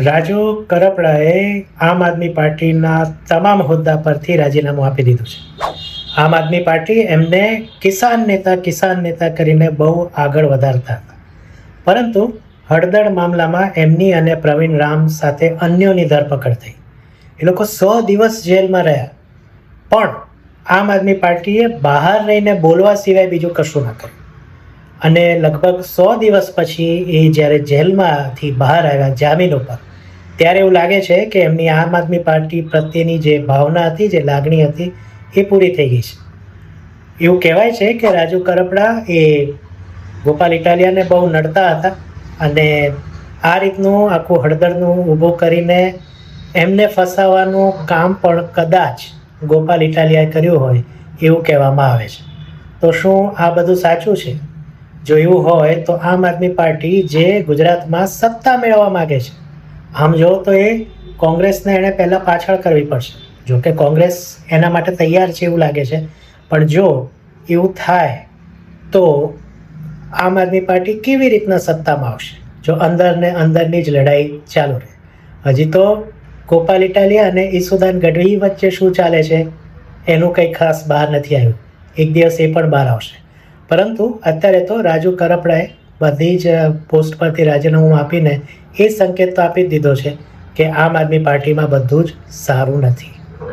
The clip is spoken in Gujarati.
રાજુ કરપડાએ આમ આદમી પાર્ટીના તમામ હોદ્દા પરથી રાજીનામું આપી દીધું છે. આમ આદમી પાર્ટી એમને કિસાન નેતા કરીને બહુ આગળ વધારતા હતા, પરંતુ હળદળ મામલામાં એમની અને પ્રવીણ રામ સાથે અન્યોની ધરપકડ થઈ. એ લોકો 100 દિવસ જેલમાં રહ્યા, પણ આમ આદમી પાર્ટીએ બહાર રહીને બોલવા સિવાય બીજું કશું ના કર્યું. અને લગભગ 100 દિવસ પછી એ જ્યારે જેલમાંથી બહાર આવ્યા જામીન ઉપર, ત્યારે એવું લાગે છે કે એમની આમ આદમી પાર્ટી પ્રત્યેની જે ભાવના હતી, જે લાગણી હતી, એ પૂરી થઈ ગઈ છે. એવું કહેવાય છે કે રાજુ કરપડા એ ગોપાલ ઇટાલિયાને બહુ નડતા હતા અને આ રીતનું આખું હળદળનું ઊભું કરીને એમને ફસાવવાનું કામ પણ કદાચ ગોપાલ ઇટાલિયાએ કર્યું હોય એવું કહેવામાં આવે છે. તો શું આ બધું સાચું છે? જો એવું હોય તો આમ આદમી પાર્ટી જે ગુજરાતમાં સત્તા મેળવવા માગે છે, આમ જો તો એ કોંગ્રેસને એણે પહેલાં પાછળ કરવી પડશે. જો કે કોંગ્રેસ એના માટે તૈયાર છે એવું લાગે છે, પણ જો એવું થાય તો આમ આદમી પાર્ટી કેવી રીતના સત્તામાં આવશે જો અંદરની જ લડાઈ ચાલુ રહે? હજી તો ગોપાલ ઇટાલિયા અને ઈસુદાન ગઢવી વચ્ચે શું ચાલે છે એનું કંઈ ખાસ બહાર નથી આવ્યું. એક દિવસ એ પણ બહાર આવશે. પરંતુ અત્યારે તો રાજુ કરપડાએ બધી જ પોસ્ટ પરથી રાજીનામું આપીને એ સંકેત તો આપી જ દીધો છે કે આમ આદમી પાર્ટીમાં બધું જ સારું નથી.